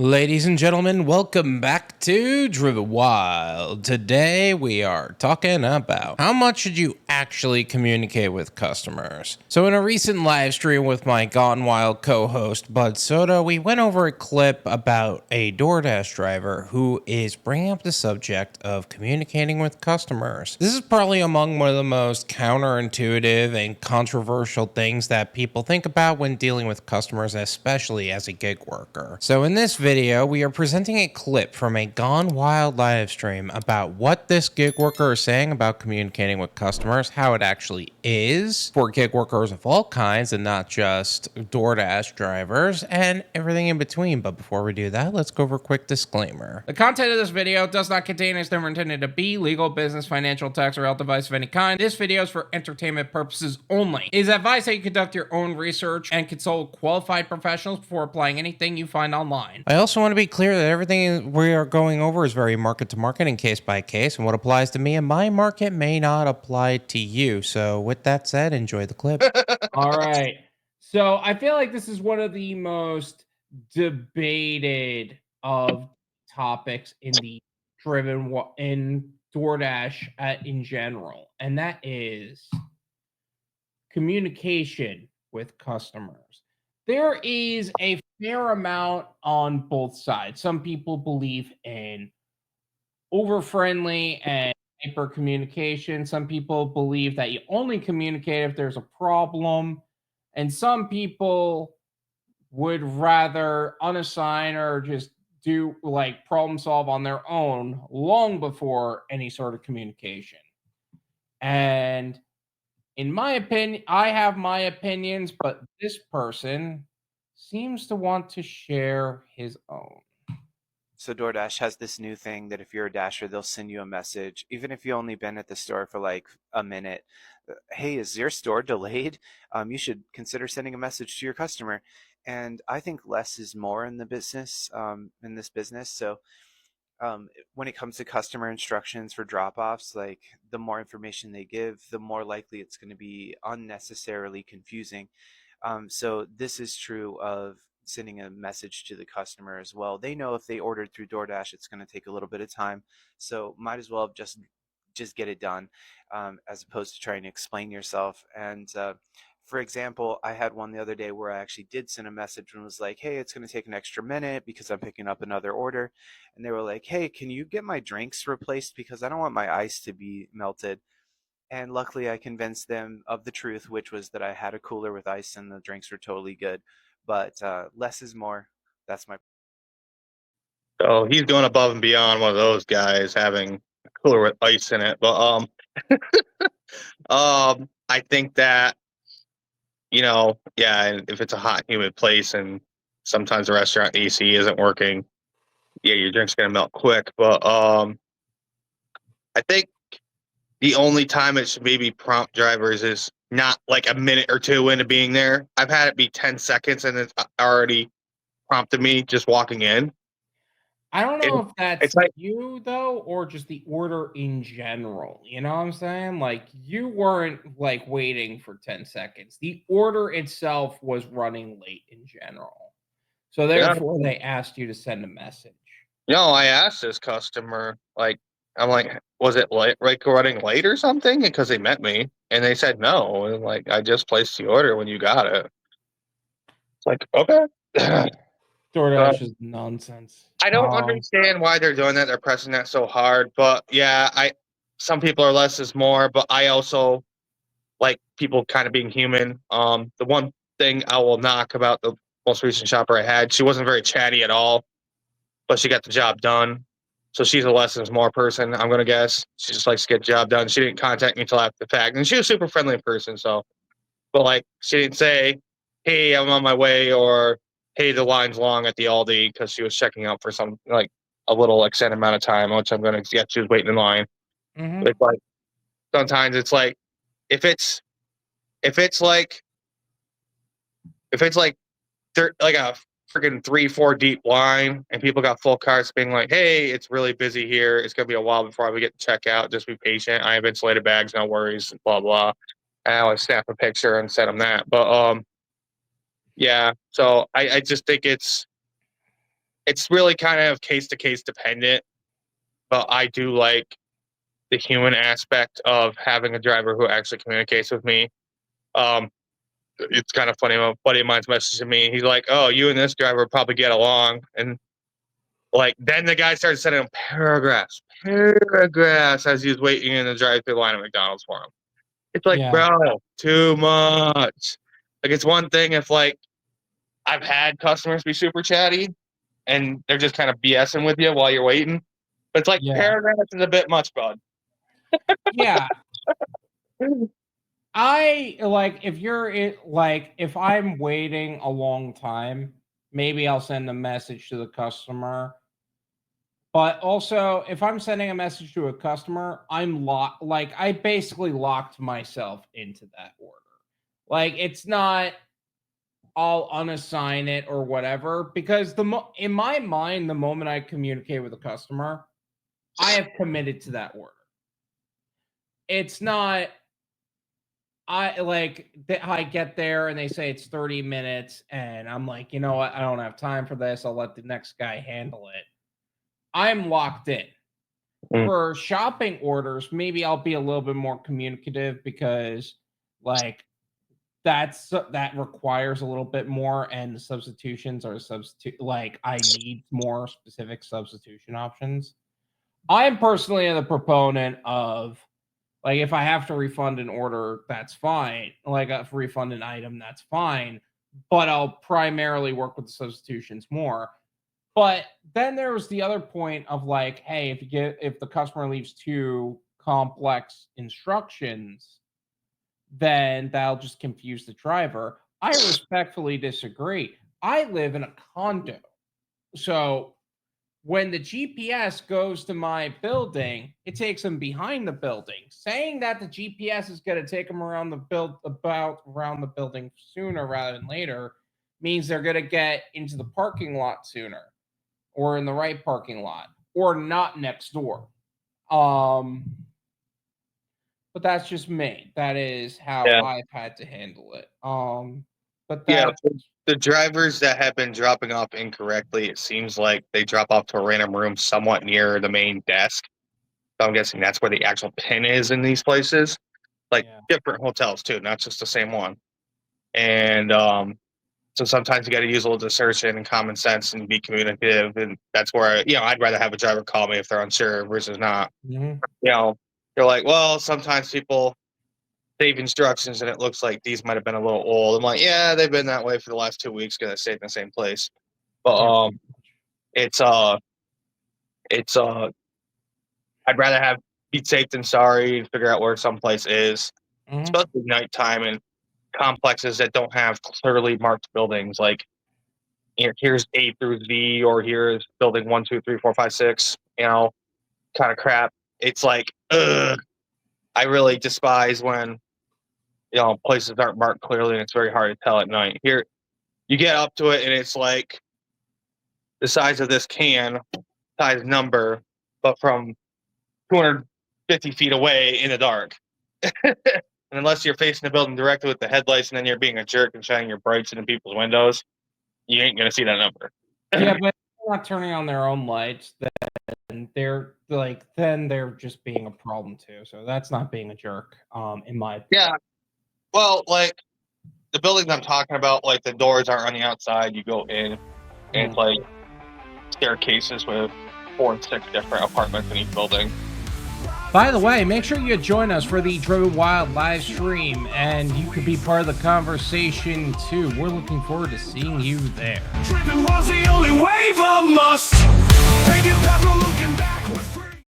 Ladies and gentlemen, welcome back to Driven Wyld. Today we are talking about how much should you actually communicate with customers. So in a recent live stream with my Gone Wyld co-host Budsoda, we went over a clip about a Doordash driver who is bringing up the subject of communicating with customers. This is probably among one of the most counterintuitive and controversial things that people think about when dealing with customers, especially as a gig worker. So in this video, we are presenting a clip from a Gone Wyld live stream about what this gig worker is saying about communicating with customers, how it actually is for gig workers of all kinds and not just Doordash drivers, and everything in between. But before we do that, let's go over a quick disclaimer. The content of this video does not contain is never intended to be legal, business, financial, tax, or health advice of any kind. This video is for entertainment purposes only. It is advised that you conduct your own research and consult qualified professionals before applying anything you find online. I also want to be clear that everything we are going over is very market to market and case by case, and what applies to me in my market may not apply to you. So with that said, enjoy the clip. All right. So I feel like this is one of the most debated of topics in the in Doordash in general, and that is communication with customers. There is a fair amount on both sides. Some people believe in over friendly and hyper communication. Some people believe that you only communicate if there's a problem. And some people would rather unassign or just do like problem solve on their own long before any sort of communication. And in my opinion, I have my opinions, but this person seems to want to share his own. So DoorDash has this new thing that if you're a Dasher, they'll send you a message, even if you only been at the store for like a minute. Hey, is your store delayed? You should consider sending a message to your customer. And I think less is more in the business, in this business. So when it comes to customer instructions for drop-offs, like the more information they give, the more likely it's going to be unnecessarily confusing. So this is true of sending a message to the customer as well. They know if they ordered through DoorDash, it's going to take a little bit of time. So might as well just get it done, as opposed to trying to explain yourself. And for example, I had one the other day where I actually did send a message and was like, hey, it's going to take an extra minute because I'm picking up another order. And they were like, hey, can you get my drinks replaced because I don't want my ice to be melted. And luckily, I convinced them of the truth, which was that I had a cooler with ice and the drinks were totally good. But less is more. That's my. So he's going above and beyond one of those guys having a cooler with ice in it. But I think that, yeah, and if it's a hot, humid place and sometimes the restaurant AC isn't working, yeah, your drink's gonna melt quick. But I think the only time it should maybe prompt drivers is not like a minute or two into being there. I've had it be 10 seconds and it's already prompted me just walking in. I don't know if that's It's like, you though, or just the order in general. You know what I'm saying? Like you weren't like waiting for 10 seconds. The order itself was running late in general. So yeah, therefore they asked you to send a message. I asked this customer, like, I'm like, was it like running late or something? Because they met me and they said no. And like, I just placed the order when you got it. It's like, okay. So DoorDash is nonsense. I don't understand why they're doing that. They're pressing that so hard. But yeah, some people are less is more, but I also like people kind of being human. The one thing I will knock about the most recent shopper I had, she wasn't very chatty at all, but she got the job done. So she's a less is more person, I'm gonna guess. She just likes to get the job done. She didn't contact me until after the fact, and she was super friendly in person. So, but like, she didn't say, "Hey, I'm on my way," or "Hey, the line's long at the Aldi," because she was checking out for some like a little extended amount of time, which I'm gonna guess she was waiting in line. Mm-hmm. But it's like sometimes it's like if it's if it's like if it's like like a freaking 3-4 deep line and people got full carts being like, hey, it's really busy here, it's gonna be a while before we get to check out, just be patient, I have insulated bags, no worries, blah blah. And I always snap a picture and send them that. But yeah, so I just think it's really kind of case to case dependent. But I do like the human aspect of having a driver who actually communicates with me. It's kind of funny. A buddy of mine's messaging me. He's like, "Oh, you and this driver probably get along," and like then the guy started sending him paragraphs as he was waiting in the drive-through line at McDonald's for him. It's like, Yeah. bro, too much. Like, it's one thing if like I've had customers be super chatty and they're just kind of BSing with you while you're waiting, but it's like Yeah. paragraphs is a bit much, bud. Yeah. I like if you're like if I'm waiting a long time, maybe I'll send a message to the customer. But also, if I'm sending a message to a customer, I'm locked. Like I basically locked myself into that order. Like it's not. I'll unassign it or whatever because in my mind, the moment I communicate with a customer, I have committed to that order. It's not. I get there and they say it's 30 minutes and I'm like, you know what? I don't have time for this. I'll let the next guy handle it. I'm locked in. For shopping orders, maybe I'll be a little bit more communicative because like that requires a little bit more and the substitutions are like I need more specific substitution options. I am personally the proponent of like, if I have to refund an order, that's fine. Like, refund an item, that's fine. But I'll primarily work with the substitutions more. But then there was the other point of like, hey, if the customer leaves too complex instructions, then that'll just confuse the driver. I respectfully disagree. I live in a condo, so when the GPS goes to my building, it takes them behind the building. Saying that the GPS is going to take them around the building sooner rather than later means they're going to get into the parking lot sooner, or in the right parking lot, or not next door. But that's just me. That is how I've had to handle it. But the drivers that have been dropping off incorrectly, it seems like they drop off to a random room somewhat near the main desk. So I'm guessing that's where the actual pin is in these places. Like different hotels too, not just the same one. And so sometimes you got to use a little discernment and common sense and be communicative. And that's where, I'd rather have a driver call me if they're unsure versus not. Mm-hmm. They're like, well, sometimes people save instructions and it looks like these might have been a little old. I'm like, yeah, they've been that way for the last 2 weeks because I stayed in the same place. But I'd rather be safe than sorry and figure out where someplace is, especially nighttime and complexes that don't have clearly marked buildings. Like here's A through Z, or here's building 1, 2, 3, 4, 5, 6. Kind of crap. It's like, ugh. I really despise when places aren't marked clearly and it's very hard to tell at night. Here, you get up to it and it's like the size of this can, size number, but from 250 feet away in the dark. And unless you're facing the building directly with the headlights and then you're being a jerk and shining your brights into people's windows, you ain't going to see that number. Yeah, but they're not turning on their own lights, then they're just being a problem too. So that's not being a jerk, in my opinion. Yeah. Well, like the buildings I'm talking about, like the doors aren't on the outside. You go in, and it's like staircases with 4 and 6 different apartments in each building. By the way, make sure you join us for the Driven Wyld live stream, and you could be part of the conversation too. We're looking forward to seeing you there. Driven was the only wave of must.